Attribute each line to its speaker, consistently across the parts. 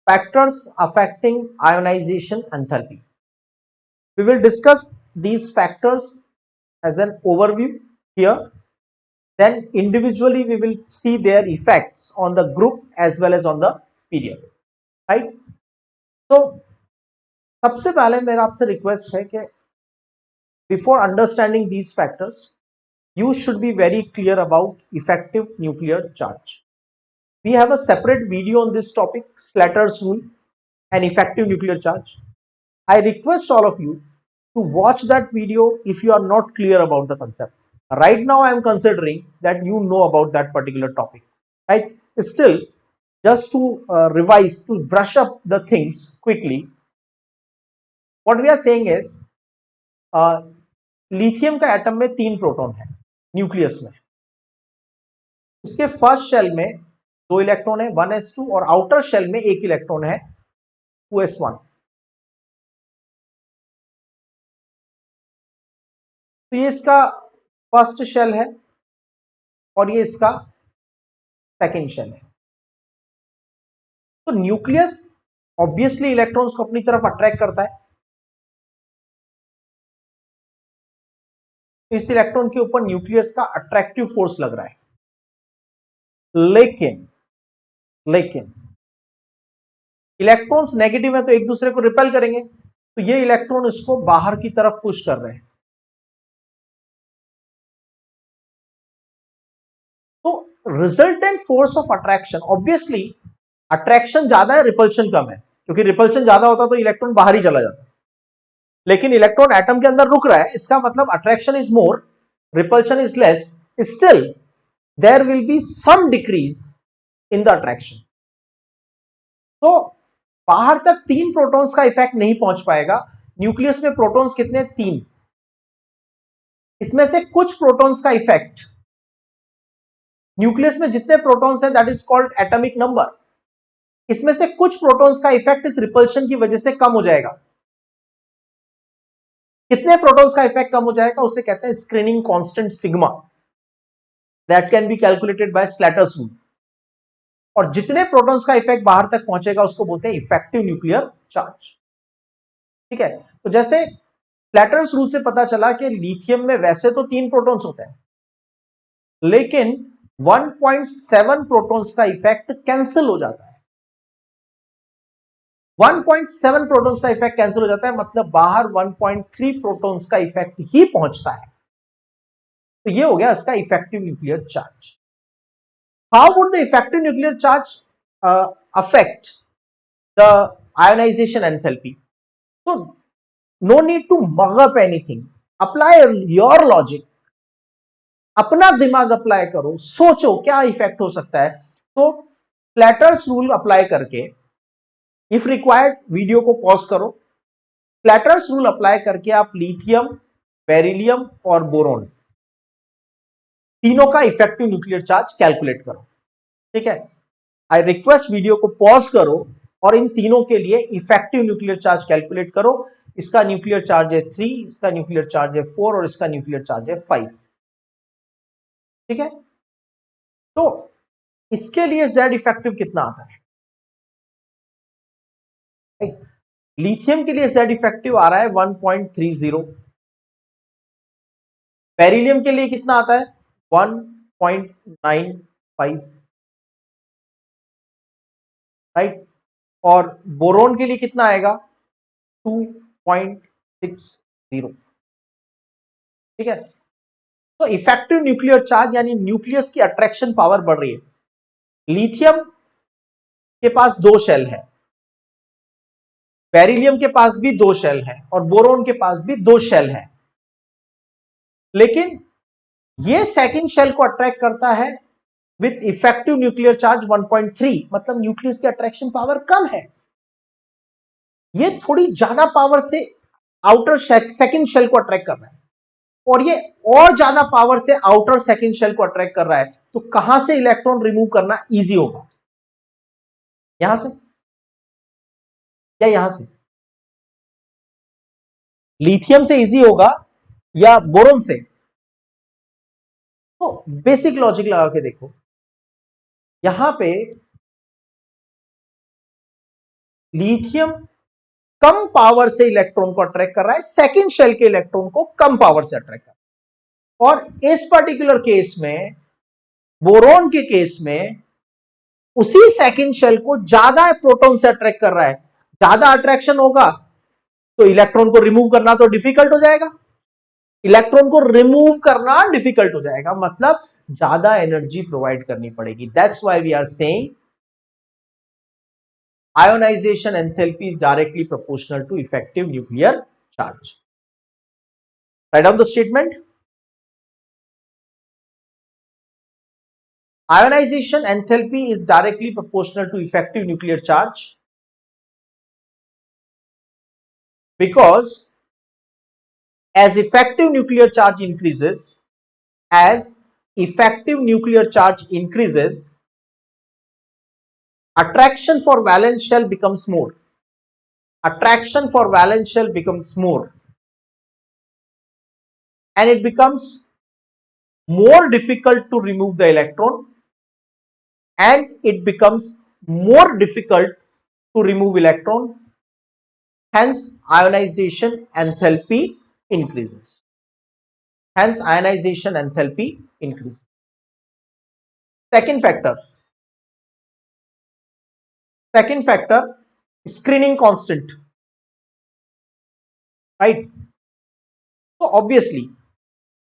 Speaker 1: factors affecting ionization enthalpy. We will discuss these factors as an overview here. Then individually we will see their effects on the group as well as on the period, right? So सबसे पहले मेरा आपसे request है कि before understanding these factors you should be very clear about effective nuclear charge. We have a separate video on this topic, Slater's rule and effective nuclear charge. I request all of you to watch that video if you are not clear about the concept. Right now I am considering that you know about that particular topic, right? Still, just to revise, to brush up the things quickly, what we are saying is lithium का atom में 3 proton है nucleus में, उसके first shell में 2 electron है 1s2 और outer shell में 1 electron है 2s1. तो ये इसका फर्स्ट शेल है और ये इसका सेकेंड शेल है. तो न्यूक्लियस ऑब्वियसली इलेक्ट्रॉन्स को अपनी तरफ अट्रैक्ट करता है. इस इलेक्ट्रॉन के ऊपर न्यूक्लियस का अट्रैक्टिव फोर्स लग रहा है, लेकिन इलेक्ट्रॉन्स नेगेटिव है तो एक दूसरे को रिपेल करेंगे, तो ये इलेक्ट्रॉन इसको बाहर की तरफ पुश कर रहे हैं. तो resultant force of attraction, obviously attraction ज्यादा है रिपल्शन कम है, क्योंकि रिपल्शन ज्यादा होता तो इलेक्ट्रॉन बाहर ही चला जाता. लेकिन इलेक्ट्रॉन एटम के अंदर रुक रहा है, इसका मतलब attraction is more, repulsion is less. Still there will be some decrease in the attraction. तो बाहर तक 3 प्रोटॉन्स का इफेक्ट नहीं पहुंच पाएगा. न्यूक्लियस में प्रोटॉन्स कितने? 3. इसमें से कुछ प्रोटॉन्स का इफेक्ट, न्यूक्लियस में जितने प्रोटॉन्स हैं that is called atomic number, इसमें से कुछ प्रोटॉन्स का इफेक्ट इस रिपल्शन की वजह से कम हो जाएगा. कितने प्रोटॉन्स का इफेक्ट कम हो जाएगा उसे कहते हैं screening constant sigma, that can be calculated by Slater's rule. और जितने प्रोटॉन्स का इफेक्ट बाहर तक पहुंचेगा उसको बोलते हैं इफेक्टिव न्यूक्लियर चार्ज. ठीक है, तो जैसे स्लैटर्स रूल से पता चला कि लिथियम में वैसे तो 3 प्रोटॉन्स होते हैं, लेकिन 1.7 प्रोटॉन्स का इफेक्ट कैंसिल हो जाता है. 1.7 प्रोटॉन्स का इफेक्ट कैंसिल हो जाता है, मतलब बाहर 1.3 प्रोटॉन्स का इफेक्ट ही पहुंचता है. तो ये हो गया इसका effective nuclear charge. How would the effective nuclear charge affect the ionization enthalpy? तो no need to mug up anything, apply your logic, अपना दिमाग अप्लाई करो, सोचो क्या इफेक्ट हो सकता है. तो स्लैटर्स रूल अप्लाई करके, इफ रिक्वायर्ड वीडियो को पॉज करो, स्लैटर्स रूल अप्लाई करके आप लिथियम, बेरिलियम और बोरोन तीनों का इफेक्टिव न्यूक्लियर चार्ज कैलकुलेट करो. ठीक है, आई रिक्वेस्ट वीडियो को पॉज करो और इन तीनों के लिए इफेक्टिव न्यूक्लियर चार्ज कैलकुलेट करो. इसका न्यूक्लियर चार्ज है 3, इसका न्यूक्लियर चार्ज है 4 और इसका न्यूक्लियर चार्ज है 5. ठीक है, तो इसके लिए Z इफेक्टिव कितना आता है? लिथियम के लिए Z इफेक्टिव आ रहा है 1.30. बेरिलियम के लिए कितना आता है? 1.95, राइट. और बोरोन के लिए कितना आएगा? 2.60. ठीक है, तो इफेक्टिव न्यूक्लियर चार्ज यानी न्यूक्लियस की अट्रैक्शन पावर बढ़ रही है. लिथियम के पास 2 शेल है, बेरिलियम के पास भी 2 शेल है और बोरोन के पास भी 2 शेल है, लेकिन ये सेकंड शेल को अट्रैक्ट करता है विथ इफेक्टिव न्यूक्लियर चार्ज 1.3, मतलब न्यूक्लियस की अट्रैक्शन पावर कम है. ये थोड़ी ज्यादा पावर से आउटर सेकंड शेल को अट्रैक्ट कर रहा है और ये और ज्यादा पावर से आउटर सेकंड शेल को अट्रैक्ट कर रहा है. तो कहां से इलेक्ट्रॉन रिमूव करना इजी होगा? यहां से या यहां से? लिथियम से इजी होगा या बोरोन से? तो बेसिक लॉजिक लगा के देखो, यहां पे लिथियम कम पावर से इलेक्ट्रॉन को अट्रैक्ट कर रहा है, सेकंड शेल के इलेक्ट्रॉन को कम पावर से अट्रैक्ट कर रहा है। और इस पर्टिकुलर केस में, बोरॉन के केस में, उसी सेकंड शेल को ज्यादा प्रोटॉन से अट्रैक्ट कर रहा है। ज्यादा अट्रैक्शन होगा तो इलेक्ट्रॉन को रिमूव करना तो डिफिकल्ट हो जाएगा, इलेक्ट्रॉन को रिमूव करना डिफिकल्ट हो जाएगा, मतलब ज्यादा एनर्जी प्रोवाइड करनी पड़ेगी। That's why we are saying ionization enthalpy is directly proportional to effective nuclear charge. Write down the statement. Ionization enthalpy is directly proportional to effective nuclear charge because as effective nuclear charge increases, attraction for valence shell becomes more. Attraction for valence shell becomes more, and it becomes more difficult to remove the electron, and it becomes more difficult to remove electron. Hence, ionization enthalpy increases. Hence, ionization enthalpy increases. Second factor, screening constant. Right? So obviously,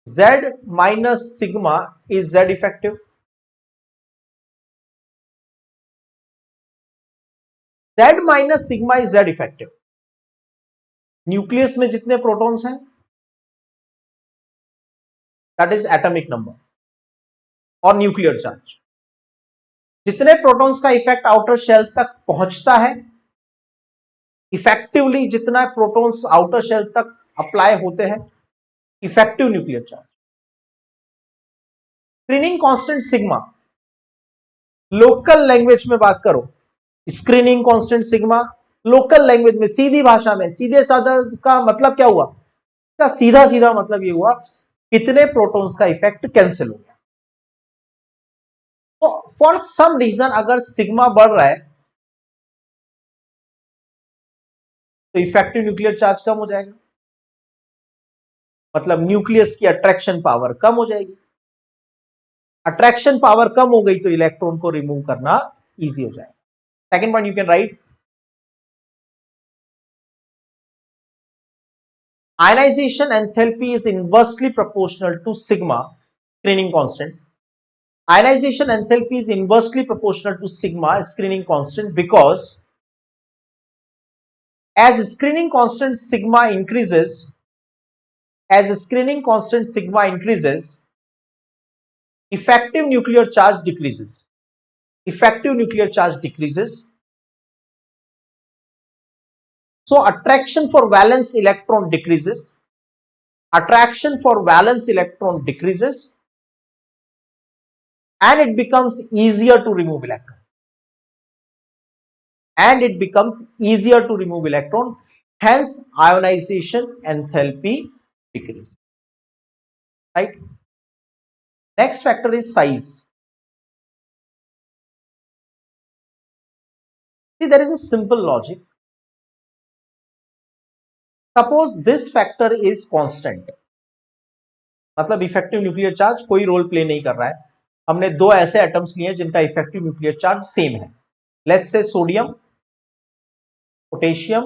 Speaker 1: Z minus sigma is Z effective. Z minus sigma is Z effective. Nucleus में जितने protons हैं, that is atomic number और nuclear charge. जितने protons का effect outer shell तक पहुंचता है, effectively जितना प्रोटॉन्स आउटर शेल तक अप्लाई होते हैं, effective nuclear charge. Screening constant sigma, local language में बात करो, screening constant sigma local language में, सीधी भाषा में, सीधे साधा, इसका मतलब क्या हुआ? इसका सीधा सीधा मतलब ये हुआ कितने प्रोटॉन्स का इफेक्ट कैंसिल हो गया। तो फॉर सम रीजन अगर सिग्मा बढ़ रहा है तो इफेक्टिव न्यूक्लियर चार्ज कम हो जाएगा, मतलब न्यूक्लियस की अट्रैक्शन पावर कम हो जाएगी। अट्रैक्शन पावर कम हो गई तो इलेक्ट्रॉन को रिमूव करना इजी हो जाएगा। Second point you can right, ionization enthalpy is inversely proportional to sigma, screening constant. Ionization enthalpy is inversely proportional to sigma, screening constant, because as screening constant sigma increases, effective nuclear charge decreases. Effective nuclear charge decreases. So attraction for valence electron decreases. Attraction for valence electron decreases, and it becomes easier to remove electron. Hence, ionization enthalpy decreases. Right? Next factor is size. See, there is a simple logic. Suppose this factor is constant, मतलब effective nuclear charge कोई role play नहीं कर रहा है। हमने दो ऐसे atoms लिए जिनका इफेक्टिव न्यूक्लियर चार्ज सेम है, let's say sodium, potassium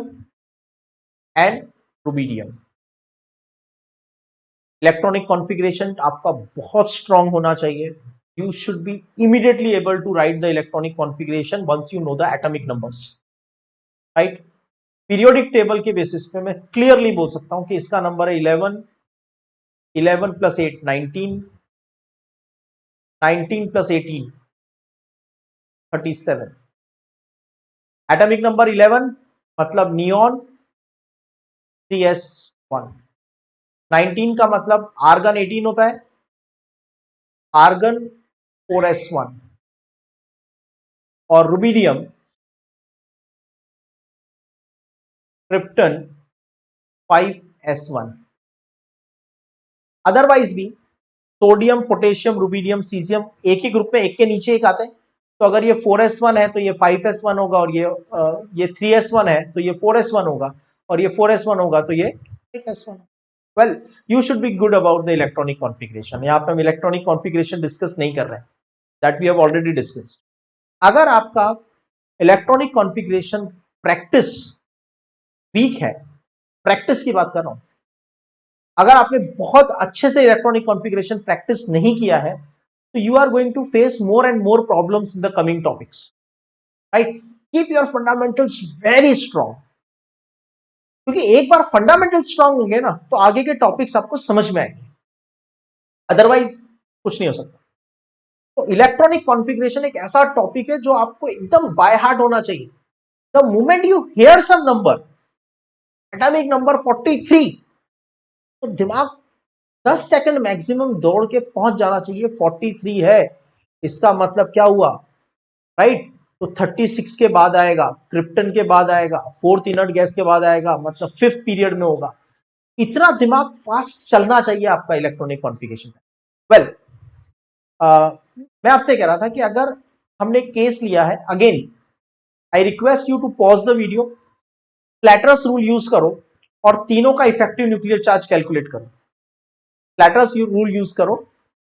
Speaker 1: and rubidium. Electronic configuration आपका बहुत स्ट्रांग होना चाहिए। You should be immediately able to write the electronic configuration once you know the atomic numbers, right? Periodic table के basis पे मैं clearly बोल सकता हूं कि इसका नंबर है 11, 11 प्लस 8 19, 19 प्लस 18 37। एटॉमिक नंबर 11 मतलब नियॉन 3s1, 19 का मतलब आर्गन 18 होता है, आर्गन 4s1, और रुबिडियम क्रिप्टन 5s1। अदरवाइज भी सोडियम, पोटेशियम, रुबिडियम, सीजियम एक ही ग्रुप में, एक के नीचे एक आते हैं, तो अगर ये 4s1 है तो ये 5s1 होगा, और ये 3s1 है तो ये 4s1 होगा, और ये 4s1 होगा तो ये 1s1। Well, you should be good about the electronic configuration. यहाँ पे हम इलेक्ट्रॉनिक कॉन्फ़िगरेशन डिस्कस नहीं कर रहे हैं, that we have already discussed. अगर आपका इलेक्ट्रॉनिक कॉन्फ़िगरेशन प्रैक्टिस वीक है, प्रैक्टिस की बात कर रहा हूं, अगर आपने बहुत अच्छे से इलेक्ट्रॉनिक कॉन्फ़िगरेशन प्रैक्टिस नहीं किया है, तो you are going to face more and more problems in the coming topics, right? Keep your fundamentals very strong, क्योंकि एक बार फंडामेंटल स्ट्रांग होंगे ना तो आगे के टॉपिक्स आपको समझ में आएंगे, अदरवाइज कुछ नहीं हो सकता। तो इलेक्ट्रॉनिक कॉन्फ़िगरेशन एक ऐसा टॉपिक है जो आपको एकदम बाय हार्ट होना चाहिए। The moment you hear some number, atomic number 43, तो दिमाग 10 सेकंड मैक्सिमम दौड़ के पहुंच जाना चाहिए। 43 है, इसका मतलब क्या हुआ, राइट? तो 36 के बाद आएगा, क्रिप्टन के बाद आएगा, फोर्थ इनर्ट गैस के बाद आएगा, मतलब फिफ्थ पीरियड में होगा। इतना दिमाग फास्ट चलना चाहिए आपका इलेक्ट्रॉनिक कॉन्फ़िगरेशन। वेल, मैं आपसे कह रहा था कि अगर हमने केस लिया है, again I request you to pause the video, Slater's rule use करो और तीनों का इफेक्टिव न्यूक्लियर चार्ज कैलकुलेट करो। फ्लैटर्स रूल यूज करो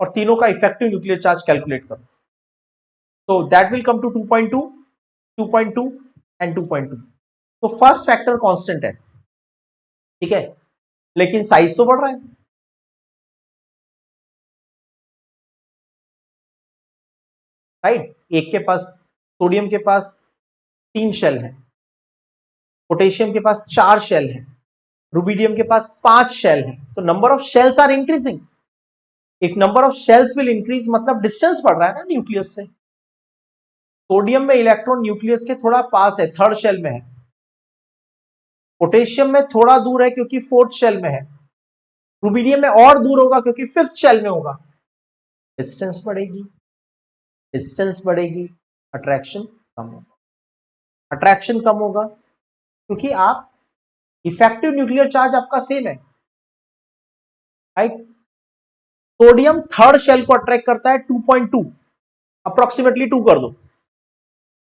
Speaker 1: और तीनों का इफेक्टिव न्यूक्लियर चार्ज कैलकुलेट करो। So that will come to 2.2, 2.2 and 2.2। तो फर्स्ट फैक्टर कांस्टेंट है, ठीक है, लेकिन साइज तो बढ़ रहा है, राइट? एक के पास, सोडियम के पास 3 शेल है, पोटेशियम के पास 4 शेल है, रुबिडियम के पास 5 शेल है। तो number of shells are increasing. If number of shells will increase, मतलब डिस्टेंस बढ़ रहा है ना न्यूक्लियस से। सोडियम में इलेक्ट्रॉन न्यूक्लियस के थोड़ा पास है, थर्ड शेल में है। पोटेशियम में थोड़ा दूर है क्योंकि फोर्थ शेल में है। रुबिडियम में और दूर होगा क्योंकि फिफ्थ शेल में होगा। डिस्टेंस बढ़ेगी, डिस्टेंस बढ़ेगी, अट्रैक्शन कम होगा। अट्रैक्शन कम होगा क्योंकि आप इफेक्टिव न्यूक्लियर चार्ज आपका सेम है, राइट? सोडियम थर्ड शेल को अट्रैक्ट करता है 2.2, अप्रोक्सीमेटली 2 कर दो,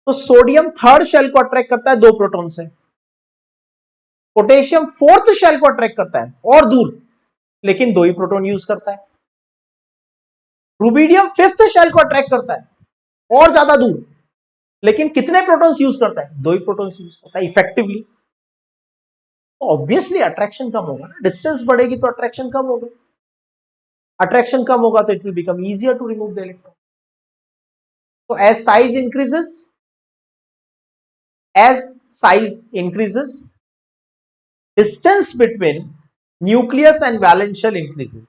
Speaker 1: तो सोडियम थर्ड शेल को अट्रैक्ट करता है 2 प्रोटॉन से। पोटेशियम फोर्थ शेल को अट्रैक्ट करता है और दूर, लेकिन 2 ही प्रोटॉन यूज करता है। रुबिडियम फिफ्थ शेल को अट्रैक्ट करता है और ज्यादा दूर, लेकिन कितने प्रोटॉन्स यूज करता है? 2 ही प्रोटॉन्स यूज करता है इफेक्टिवली। ऑब्वियसली अट्रैक्शन कम होगा ना, डिस्टेंस बढ़ेगी तो अट्रैक्शन कम होगा। अट्रैक्शन कम होगा तो it will become easier to remove the electron. तो as size increases, distance between nucleus and valence shell increases.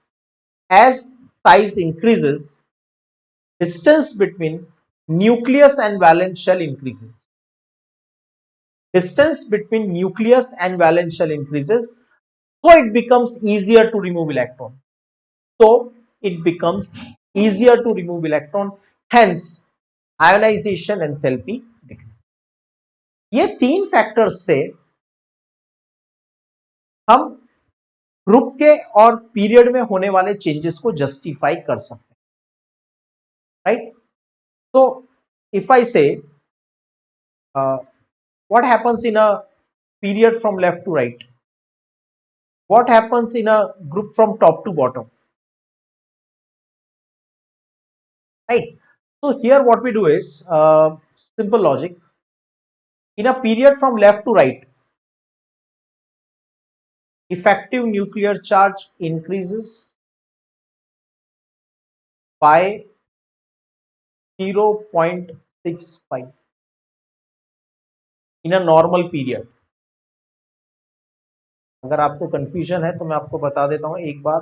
Speaker 1: As size increases, distance between nucleus and valence shell increases. Distance between nucleus and valence shell increases, so it becomes easier to remove electron. So it becomes easier to remove electron. Hence, ionization enthalpy decrease. ये 3 factors से हम group के और period में होने वाले changes को justify कर सकते हैं, right? So if I say what happens in a period from left to right, what happens in a group from top to bottom, right? So here what we do is simple logic. In a period from left to right, effective nuclear charge increases by 0.65 in a normal period. अगर आपको confusion है तो मैं आपको बता देता हूं एक बार,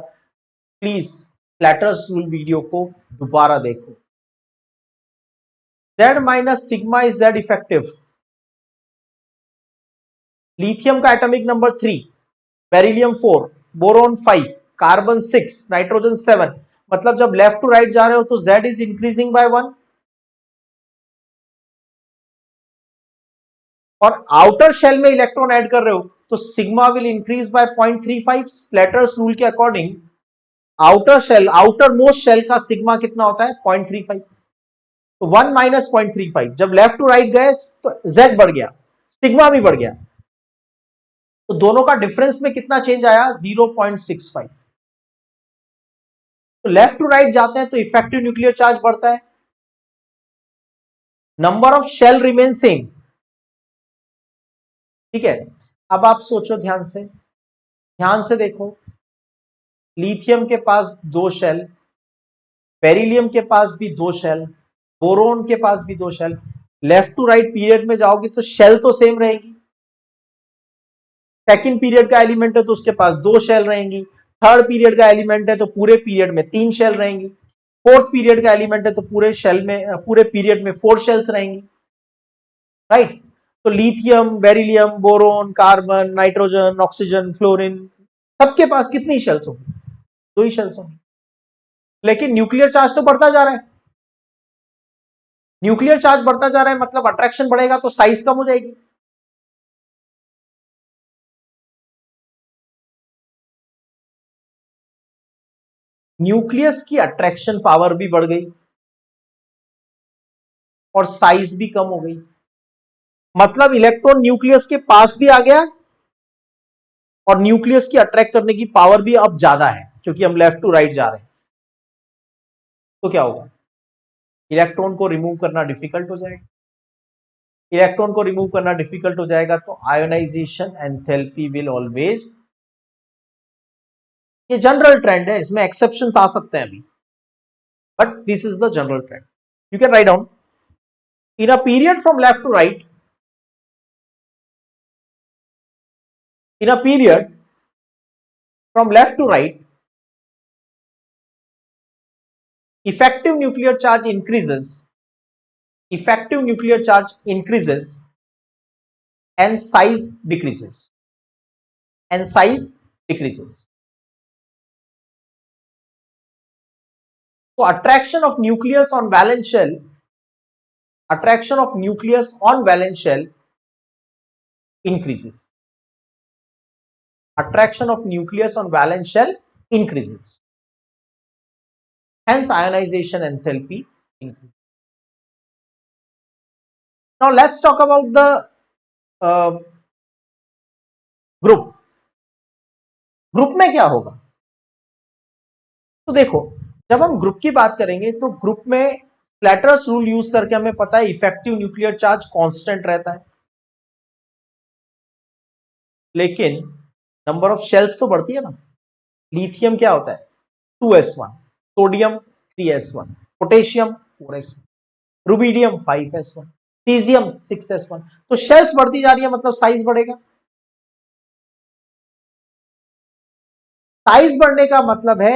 Speaker 1: प्लीज फ्लैटर्स रूल वीडियो को दोबारा देखो। Z minus sigma is Z effective. Lithium का atomic number 3, beryllium 4, boron 5, carbon 6, nitrogen 7, मतलब जब लेफ्ट टू राइट जा रहे हो तो Z इज इंक्रीजिंग बाय 1, और आउटर शेल में इलेक्ट्रॉन ऐड कर रहे हो तो sigma will increase by 0.35। Slater's rule के according outer shell, outermost shell का सिग्मा कितना होता है? 0.35। तो 1 माइनस 0.35, जब लेफ्ट टू राइट गए तो z बढ़ गया, सिग्मा भी बढ़ गया, तो दोनों का डिफरेंस में कितना चेंज आया? 0.65। तो लेफ्ट टू राइट जाते हैं तो इफेक्टिव न्यूक्लियर चार्ज बढ़ता है, number of shell remain same. ठीक है, अब आप सोचो ध्यान से देखो, लिथियम के पास 2 शेल, बेरिलियम के पास भी 2 शेल, बोरोन के पास भी 2 shell. Left to right period में जाओगी तो शेल तो सेम रहेगी, सेकंड पीरियड का एलिमेंट है तो उसके पास 2 शेल रहेंगी, थर्ड पीरियड का एलिमेंट है तो पूरे पीरियड में 3 शेल रहेंगी, फोर्थ पीरियड का एलिमेंट है तो पूरे पीरियड में 4 शेल्स रहेंगी, राइट। तो lithium, beryllium, boron, carbon, nitrogen, oxygen, fluorine, सबके पास कितनी शेल्स होंगी? 2 ही शेल्स होंगी। लेकिन न्यूक्लियर चार्ज तो बढ़ता जा रहा है, न्यूक्लियर चार्ज बढ़ता जा रहा है मतलब अट्रैक्शन बढ़ेगा तो साइज कम हो जाएगी। न्यूक्लियस की अट्रैक्शन पावर भी बढ़ गई और साइज भी कम हो गई, मतलब इलेक्ट्रॉन न्यूक्लियस के पास भी आ गया और न्यूक्लियस की अट्रैक्ट करने की पावर भी अब ज्यादा है, क्योंकि हम लेफ्ट टू राइट जा रहे हैं। तो क्या होगा? इलेक्ट्रॉन को रिमूव करना डिफिकल्ट हो जाएगा, इलेक्ट्रॉन को रिमूव करना डिफिकल्ट हो जाएगा तो आयोनाइजेशन एंथैल्पी विल ऑलवेज, ये जनरल ट्रेंड है, इसमें एक्सेप्शंस आ सकते हैं अभी, but this is the general trend. You can write down, in a period from left to right, in a period from left to right, effective nuclear charge increases, effective nuclear charge increases and size decreases, and size decreases. So attraction of nucleus on valence shell, attraction of nucleus on valence shell increases, attraction of nucleus on valence shell increases, hence ionization enthalpy increases. Now let's talk about the group, group में क्या होगा? तो देखो, जब हम group की बात करेंगे तो ग्रुप में स्लैटर्स रूल यूज करके हमें पता है इफेक्टिव न्यूक्लियर चार्ज कांस्टेंट रहता है, लेकिन नंबर ऑफ शेल्स तो बढ़ती है ना। लिथियम क्या होता है? 2s1, sodium 3s1, potassium 4s1, rubidium 5s1, caesium 6s1। तो शेल्स बढ़ती जा रही है मतलब साइज बढ़ेगा, साइज बढ़ने का मतलब है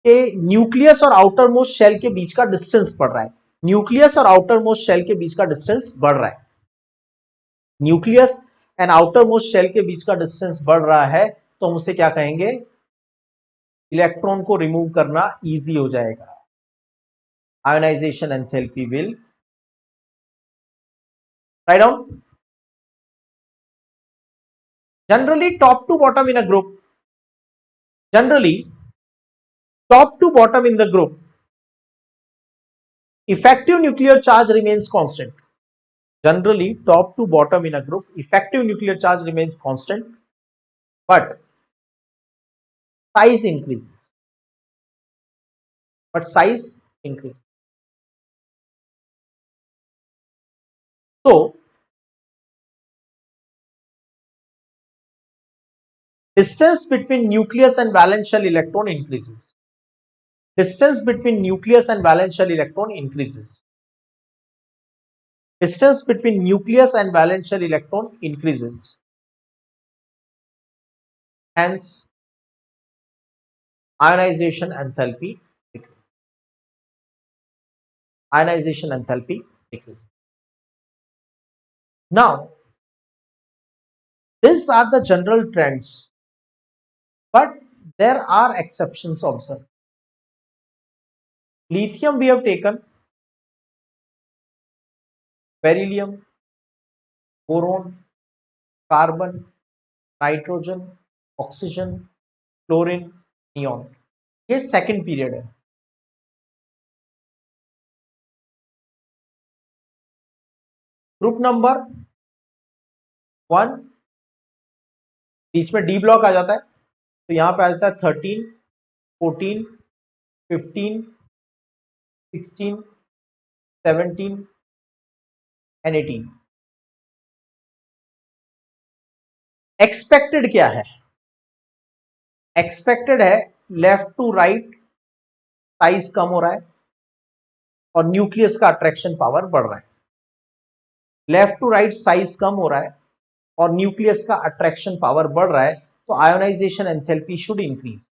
Speaker 1: कि न्यूक्लियस और आउटर मोस्ट शेल के बीच का डिस्टेंस बढ़ रहा है, न्यूक्लियस और आउटर मोस्ट शेल के बीच का डिस्टेंस बढ़ रहा है, nucleus and outermost shell के बीच का डिस्टेंस बढ़ रहा है, तो हम उसे क्या कहेंगे? इलेक्ट्रॉन को रिमूव करना इजी हो जाएगा, ionization enthalpy will, write down. Generally top to bottom in a group, generally top to bottom in the group, effective nuclear charge remains constant. Generally top to bottom in a group, effective nuclear charge remains constant, but size increases, but size increases. So distance between nucleus and valence shell electron increases, distance between nucleus and valence shell electron increases, distance between nucleus and valence shell electron increases, hence ionization enthalpy decreases, ionization enthalpy decreases. Now these are the general trends, but there are exceptions observed. Lithium we have taken, beryllium, boron, carbon, nitrogen, oxygen, fluorine, neon, ये second period है। Group number 1 बीच में D block आ जाता है, तो यहां पे आ जाता है 13, 14, 15, 16, 17 एंड 18। एक्सपेक्टेड क्या है? एक्सपेक्टेड है लेफ्ट टू राइट साइज कम हो रहा है और न्यूक्लियस का अट्रैक्शन पावर बढ़ रहा है। लेफ्ट टू राइट साइज कम हो रहा है और न्यूक्लियस का अट्रैक्शन पावर बढ़ रहा है, तो ionization enthalpy should increase.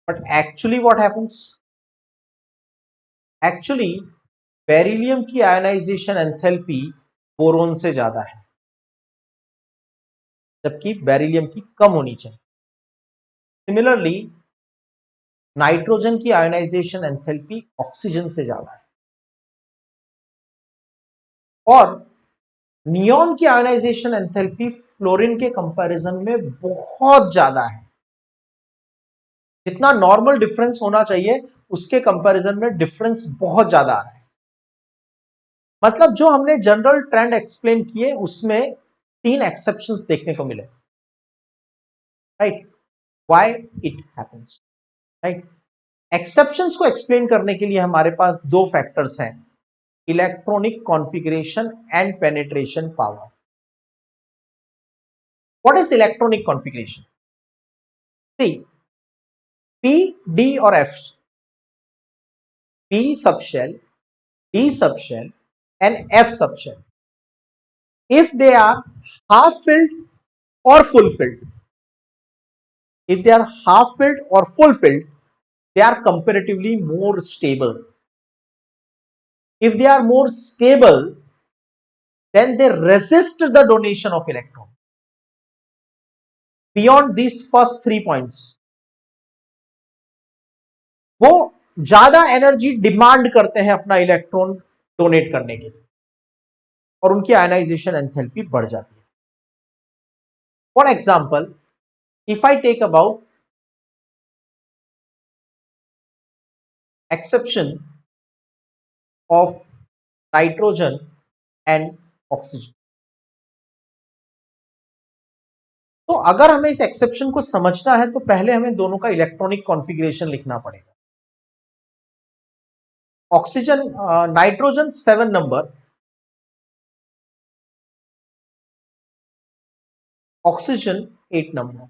Speaker 1: But actually what happens? Actually beryllium की आयोनाइजेशन एंथैल्पी बोरोन से ज्यादा है, जबकि बेरिलियम की कम होनी चाहिए। सिमिलरली नाइट्रोजन की आयोनाइजेशन एंथैल्पी ऑक्सीजन से ज्यादा है और नियॉन की आयोनाइजेशन एंथैल्पी फ्लोरीन के कंपैरिजन में बहुत ज्यादा है। जितना नॉर्मल डिफरेंस होना चाहिए उसके कंपैरिजन में डिफरेंस बहुत ज्यादा आ रहा है। मतलब जो हमने जनरल ट्रेंड एक्सप्लेन किए उसमें 3 एक्सेप्शंस देखने को मिले। Right, why it happens? Right, exceptions को एक्सप्लेन करने के लिए हमारे पास 2 फैक्टर्स हैं, electronic configuration and penetration power. What is electronic configuration? C, p, d और f, p subshell, D subshell and F subshell, if they are half filled or full filled, if they are half filled or full filled, they are comparatively more stable. If they are more stable, then they resist the donation of electron. Beyond these first 3 points, वो ज्यादा energy demand करते हैं अपना electron donate करने के लिए और उनकी आयनाइजेशन एंथैल्पी बढ़ जाती है। For example, if I take about exception of nitrogen and oxygen, तो अगर हमें इस एक्सेप्शन को समझना है तो पहले हमें दोनों का इलेक्ट्रॉनिक कॉन्फ़िगरेशन लिखना पड़ेगा। Oxygen, nitrogen 7 number, oxygen 8 number.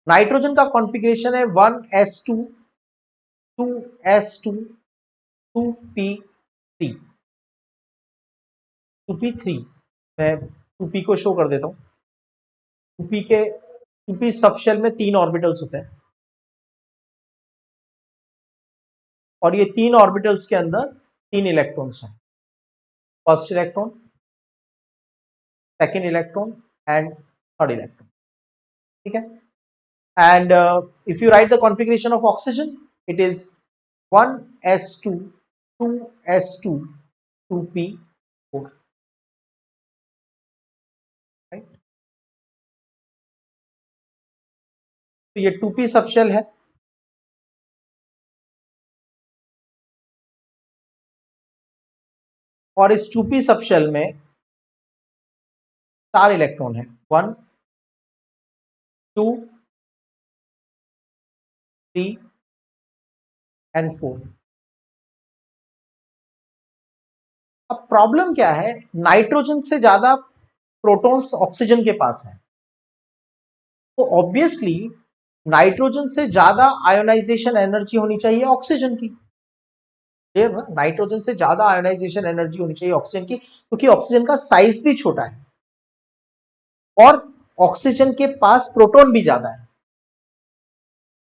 Speaker 1: Nitrogen का कॉन्फ़िगरेशन है 1s2 2s2 2p3 2p3। मैं 2p को शो कर देता हूं। 2p सबशेल में 3 ऑर्बिटल्स होते हैं और ये 3 ऑर्बिटल्स के अंदर 3 इलेक्ट्रॉन्स हैं, first electron, second electron and third electron. ठीक है, and if you right the configuration of oxygen, it is 1s2 2s2 2p4। Right, तो ये 2p सबशेल है और इस 2p सबशेल में 4 इलेक्ट्रॉन है, 1 2 3 एंड 4। अब प्रॉब्लम क्या है, नाइट्रोजन से ज्यादा प्रोटॉन्स ऑक्सीजन के पास है, तो ऑब्वियसली नाइट्रोजन से ज्यादा आयोनाइजेशन एनर्जी होनी चाहिए ऑक्सीजन की। नाइट्रोजन से ज्यादा आयोनाइजेशन एनर्जी होनी चाहिए ऑक्सीजन की, क्योंकि ऑक्सीजन का साइज भी छोटा है और ऑक्सीजन के पास प्रोटॉन भी ज्यादा है,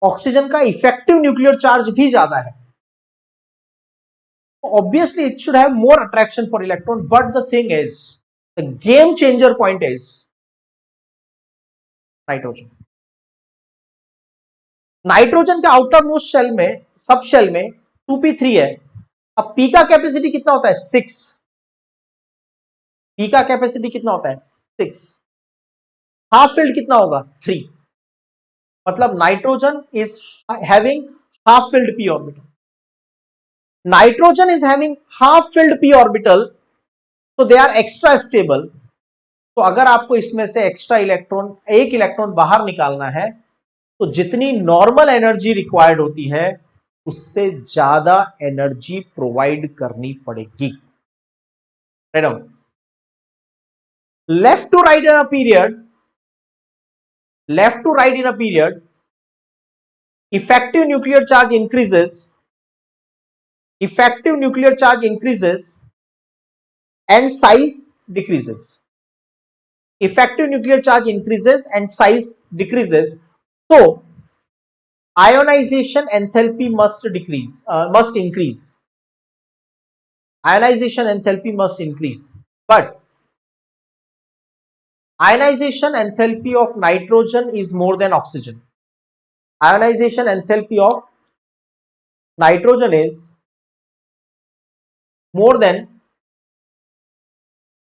Speaker 1: ऑक्सीजन का इफेक्टिव न्यूक्लियर चार्ज भी ज्यादा है, obviously it should have more attraction for electron, but the thing is, the game changer point is nitrogen. Nitrogen के आउटर मोस्ट शेल में, सब शेल में 2p3 है। अब p का कैपेसिटी कितना होता है? 6। p का कैपेसिटी कितना होता है? 6। हाफ फील्ड कितना होगा? 3। मतलब nitrogen is having half filled p orbital, nitrogen is having half filled p orbital, तो दे आर एक्स्ट्रा स्टेबल। तो अगर आपको इसमें से एक्स्ट्रा इलेक्ट्रॉन, एक इलेक्ट्रॉन बाहर निकालना है, तो जितनी नॉर्मल एनर्जी रिक्वायर्ड होती है उससे ज्यादा एनर्जी प्रोवाइड करनी पड़ेगी। Write down, left to right in a period, left to right in a period, effective nuclear charge increases, effective nuclear charge increases and size decreases. Effective nuclear charge increases and size decreases. So ionization enthalpy must decrease, must increase. Ionization enthalpy must increase. But ionization enthalpy of nitrogen is more than oxygen. Ionization enthalpy of nitrogen is more than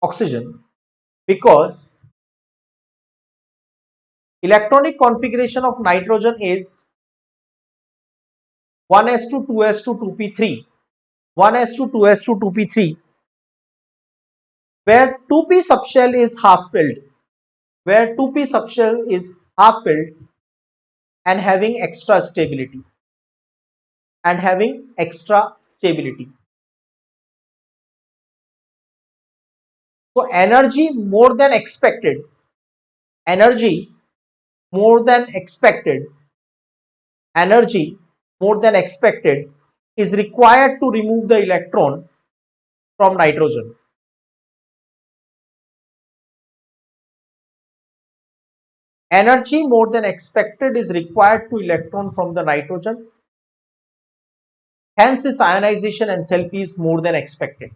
Speaker 1: oxygen because electronic configuration of nitrogen is 1s2 2s2 2p3, 1s2 2s2 2p3, where 2p subshell is half filled, where 2p subshell is half filled and having extra stability, and having extra stability. So energy more than expected, energy more than expected, energy more than expected is required to remove the electron from nitrogen. Energy more than expected is required to electron from the nitrogen. Hence, its ionization enthalpy is more than expected.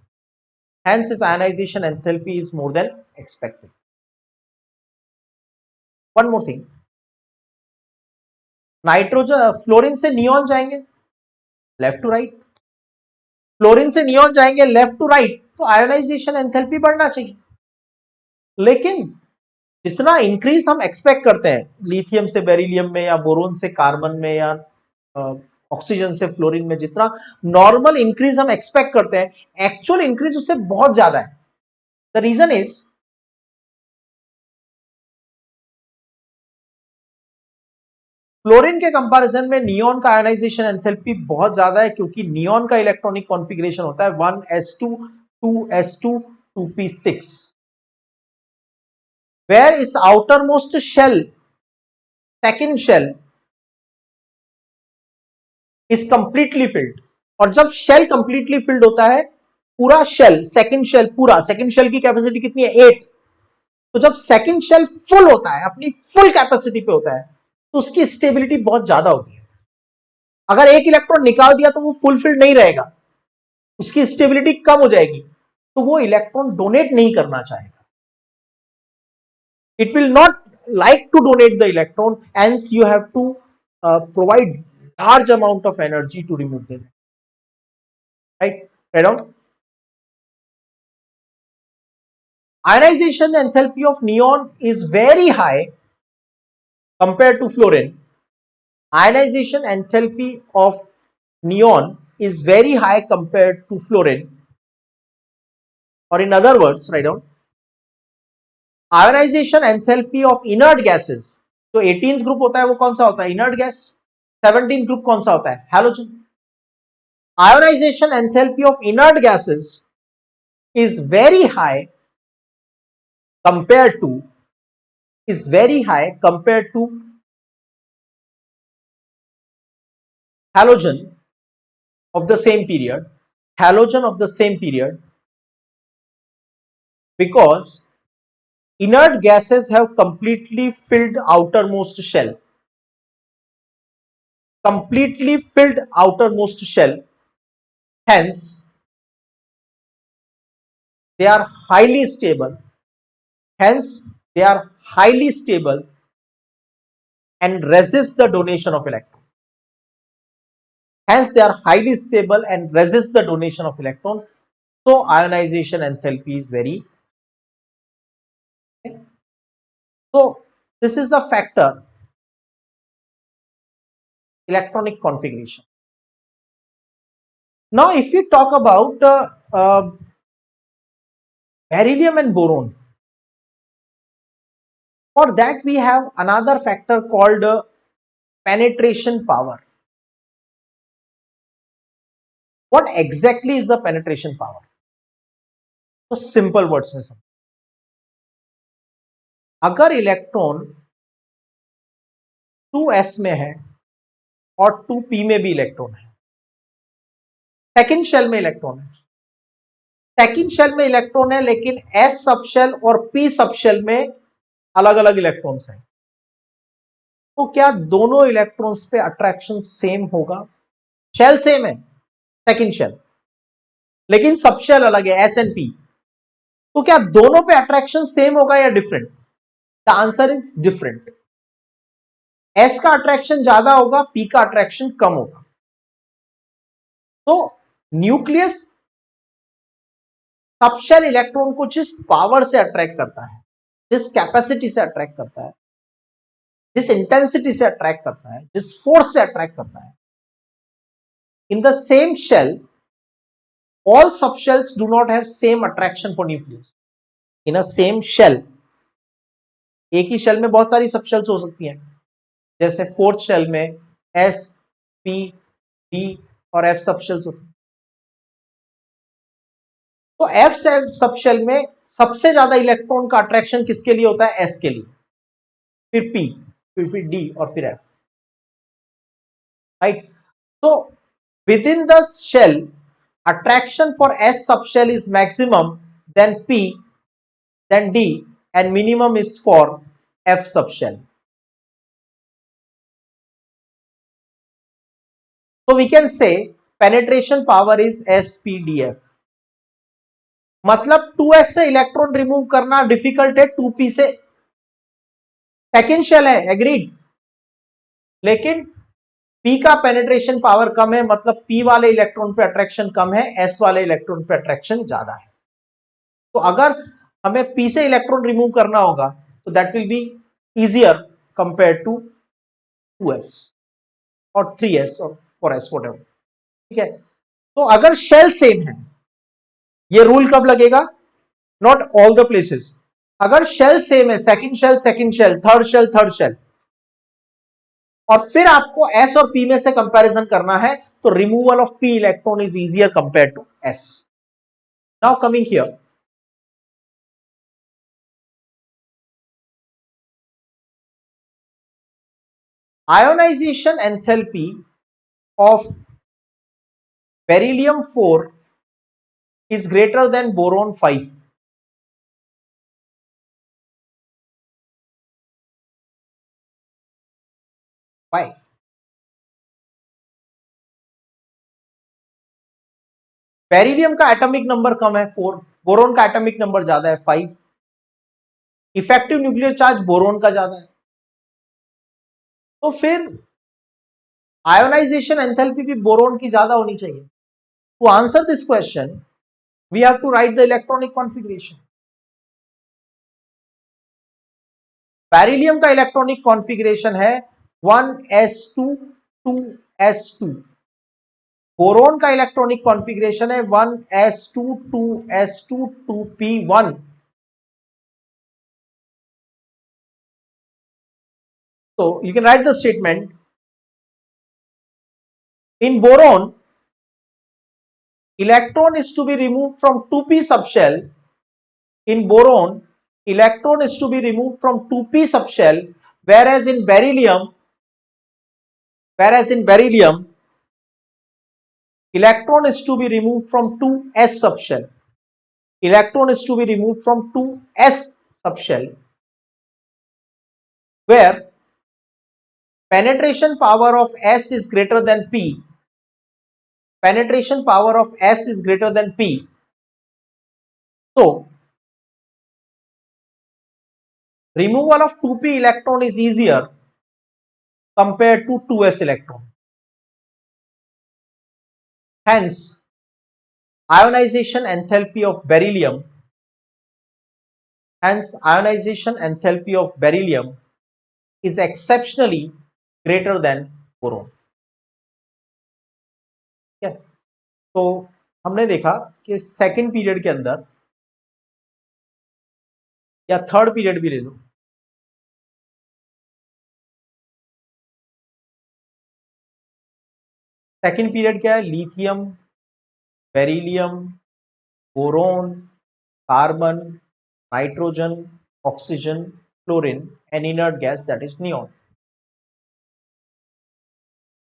Speaker 1: Hence, its ionization enthalpy is more than expected. One more thing. Nitrogen, fluorine से neon जाएंगे left to right, fluorine से neon जाएंगे left to right, तो ionization enthalpy बढ़ना चाहिए। लेकिन जितना increase हम एक्सपेक्ट करते हैं लिथियम से बेरिलियम में या बोरोन से कार्बन में या ऑक्सीजन से फ्लोरीन में, जितना नॉर्मल इंक्रीज हम एक्सपेक्ट करते हैं, एक्चुअल इंक्रीज उससे बहुत ज्यादा है। द रीजन इज फ्लोरीन के कंपैरिजन में नियॉन का आयोनाइजेशन एंथैल्पी बहुत ज्यादा है, क्योंकि नियॉन का इलेक्ट्रॉनिक कॉन्फ़िगरेशन होता है 1s2 2s2 2p6, where its outermost shell, second shell is completely filled। और जब शेल कंप्लीटली फिल्ड होता है, पूरा शेल, सेकंड शेल पूरा, सेकंड शेल की कैपेसिटी कितनी है 8, तो जब सेकंड शेल फुल होता है, अपनी फुल कैपेसिटी पे होता है, तो उसकी स्टेबिलिटी बहुत ज्यादा होती है। अगर एक इलेक्ट्रॉन निकाल दिया तो वो फुलफिल्ड नहीं रहेगा, उसकी स्टेबिलिटी कम हो जाएगी, तो वो इलेक्ट्रॉन डोनेट नहीं करना चाहेगा। It will not like to donate the electron, hence you have to provide large amount of energy to remove them, right? Right on. Ionization enthalpy of neon is very high compared to fluorine. Ionization enthalpy of neon is very high compared to fluorine, or in other words, write down, ionisation enthalpy of inert gases, तो 18th group होता है वो कौन सा होता है, inert gas. 17th group कौन सा होता है, halogen. Ionization enthalpy of inert gases is very high compare to, is very high compared to halogen of the same period, halogen of the same period, because inert gases have completely filled outermost shell, completely filled outermost shell, hence they are highly stable, hence they are highly stable and resist the donation of electron, hence they are highly stable and resist the donation of electron. So ionization enthalpy is very, so this is the factor electronic configuration. Now, if we talk about beryllium and boron, for that we have another factor called penetration power. What exactly is the penetration power? तो simple words में समझो, अगर electron 2s में है और 2p में भी electron है, सेकंड शेल में इलेक्ट्रॉन है, सेकंड शेल में इलेक्ट्रॉन है लेकिन s सब शेल और p सब शेल में अलग अलग इलेक्ट्रॉन्स हैं, तो क्या दोनों इलेक्ट्रॉन्स पे अट्रैक्शन सेम होगा? शेल सेम है, सेकंड शेल, लेकिन सब शेल अलग है, s एंड p, तो क्या दोनों पे अट्रैक्शन सेम होगा या different? The answer is different. s का अट्रैक्शन ज्यादा होगा, p का अट्रैक्शन कम होगा. तो न्यूक्लियस सबशेल इलेक्ट्रॉन को जिस पावर से अट्रैक्ट करता है, जिस कैपेसिटी से अट्रैक्ट करता है, जिस इंटेंसिटी से अट्रैक्ट करता है, जिस फोर्स से अट्रैक्ट करता है, in the same shell all subshells do not have same attraction for nucleus. In a same shell, एक ही शेल में बहुत सारी सबशेल्स हो सकती हैं, जैसे फोर्थ शेल में s, p, d और f सबशेल्स होती हैं. तो f सबशेल में सबसे ज्यादा इलेक्ट्रॉन का अट्रैक्शन किसके लिए होता है? s के लिए, फिर p, फिर d और फिर f. राइट? तो within the shell attraction for s subshell is maximum, then p, then d, and minimum is for f subshell. So we can say penetration power is spdf. मतलब 2s से electron remove करना difficult है, 2p से. Second shell है, agreed, लेकिन p का penetration power कम है, मतलब p वाले इलेक्ट्रॉन पे अट्रैक्शन कम है, s वाले इलेक्ट्रॉन पे अट्रैक्शन ज्यादा है. तो अगर हमें p से इलेक्ट्रॉन रिमूव करना होगा तो that will be easier compare to 2s और 3s और 4s व्हाटएवर. ठीक है? तो अगर शेल सेम है, ये रूल कब लगेगा? Not all the places. अगर शेल सेम है, सेकंड शेल, थर्ड शेल, और फिर आपको s और p में से कंपैरिजन करना है, तो removal of p electron is easier compare to s. Now coming here, ionization enthalpy of beryllium 4 is greater than boron 5. Why? Beryllium का एटॉमिक नंबर कम है 4, बोरोन का एटॉमिक नंबर ज्यादा है 5. इफेक्टिव न्यूक्लियर चार्ज बोरोन का ज्यादा है. तो फिर आयोनाइजेशन एंथैल्पी भी बोरोन की ज्यादा होनी चाहिए. To answer this question we have to write the electronic configuration. Beryllium का इलेक्ट्रॉनिक कॉन्फ़िगरेशन है 1s2 2s2. बोरोन का इलेक्ट्रॉनिक कॉन्फ़िगरेशन है 1s2 2s2 2p1. So you can write the statement. In boron, electron is to be removed from 2p subshell. In boron, electron is to be removed from 2p subshell, whereas in beryllium, electron is to be removed from 2s subshell. Electron is to be removed from 2s subshell, where penetration power of s is greater than p. Penetration power of s is greater than p. So removal of 2p electron is easier compared to 2s electron. Hence, ionization enthalpy of beryllium is exceptionally greater than boron. ठीक है, तो हमने देखा कि second period के अंदर, या third period भी ले लो, सेकंड पीरियड क्या है, lithium, beryllium, boron, carbon, nitrogen, oxygen, chlorine and inert gas that is neon.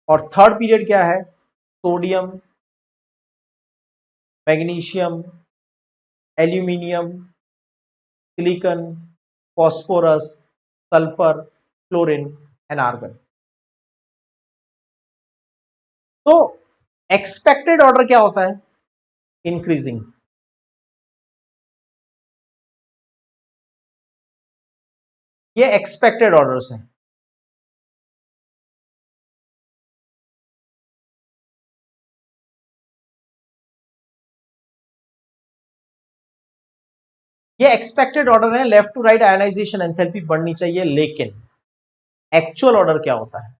Speaker 1: और थर्ड पीरियड क्या है, sodium, magnesium, aluminium, silicon, phosphorus, sulphur, chlorine and argon. तो एक्सपेक्टेड ऑर्डर क्या होता है, इंक्रीजिंग। ये एक्सपेक्टेड ऑर्डर्स हैं। ये एक्सपेक्टेड ऑर्डर है, left to right ionization enthalpy बढ़नी चाहिए, लेकिन एक्चुअल ऑर्डर क्या होता है,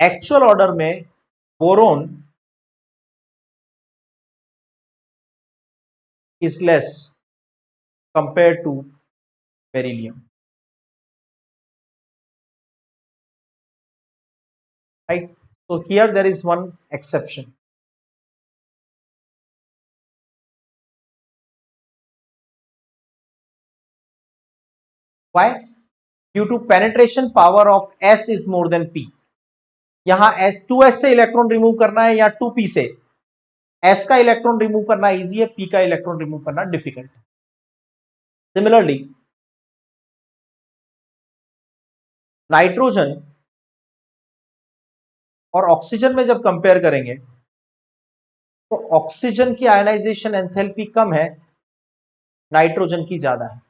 Speaker 1: एक्चुअल ऑर्डर में boron is less compared to beryllium, right? So here there is one exception. Why? Due to penetration power of S is more than P. यहां S 2S से electron remove करना है या 2P से, S का electron remove करना easy है, P का इलेक्ट्रॉन रिमूव करना डिफिकल्ट है। सिमिलरली नाइट्रोजन और ऑक्सीजन में जब कंपेयर करेंगे तो ऑक्सीजन की आयनाइजेशन एंथैल्पी कम है, नाइट्रोजन की ज्यादा है।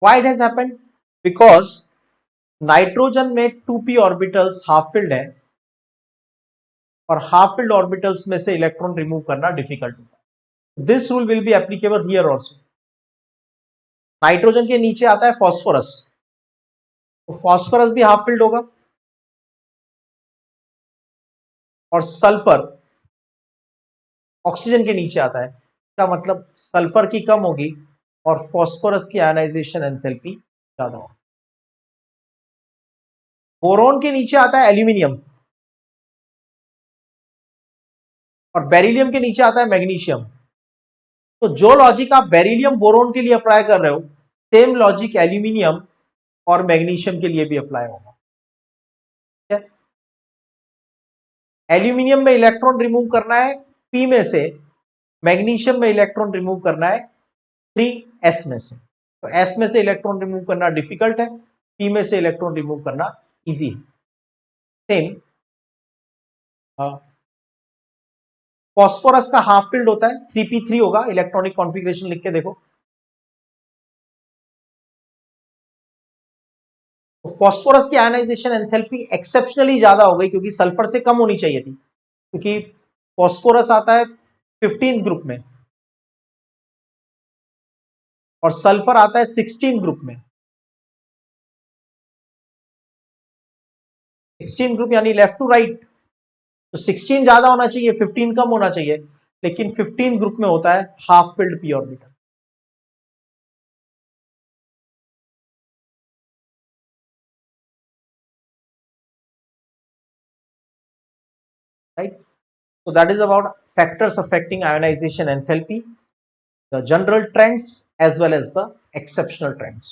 Speaker 1: Why it has happened? Because nitrogen में 2p ऑर्बिटल्स हाफ फिल्ड है और हाफ फिल्ड ऑर्बिटल्स में से इलेक्ट्रॉन रिमूव करना डिफिकल्ट होता है। This rule will be applicable here also. Nitrogen के नीचे आता है फॉस्फोरस, तो फॉस्फोरस भी हाफ फिल्ड होगा, और सल्फर ऑक्सीजन के नीचे आता है, इसका मतलब सल्फर की कम होगी और फॉस्फोरस की आयनाइजेशन एंथैल्पी ज्यादा होगी। बोरोन के नीचे आता है एल्यूमिनियम और बेरिलियम के नीचे आता है मैग्नीशियम। तो जो लॉजिक आप बेरिलियम बोरोन के लिए अप्लाई कर रहे हो, सेम लॉजिक एल्यूमिनियम और मैग्नीशियम के लिए भी अप्लाई होगा। एल्यूमिनियम में इलेक्ट्रॉन रिमूव करना है पी में से, मैग्नीशियम में इलेक्ट्रॉन रिमूव करना है 3s में से। तो s में से इलेक्ट्रॉन रिमूव करना डिफिकल्ट है, p में से इलेक्ट्रॉन रिमूव करना इजी है। सेम फॉस्फोरस का हाफ फिल्ड होता है, 3p3 होगा, इलेक्ट्रॉनिक कॉन्फ़िगरेशन लिख के देखो। तो फॉस्फोरस की आयनाइजेशन एंथैल्पी एक्सेप्शनली ज्यादा हो गई क्योंकि सल्फर से कम होनी चाहिए थी, क्योंकि फॉस्फोरस आता है 15 ग्रुप में और सल्फर आता है 16 ग्रुप में। 16 ग्रुप यानी लेफ्ट टू राइट, तो 16 ज्यादा होना चाहिए, 15 कम होना चाहिए, लेकिन 15 ग्रुप में होता है half filled P orbital, right? So that is about factors affecting ionization enthalpy, the general trends as well as the exceptional trends.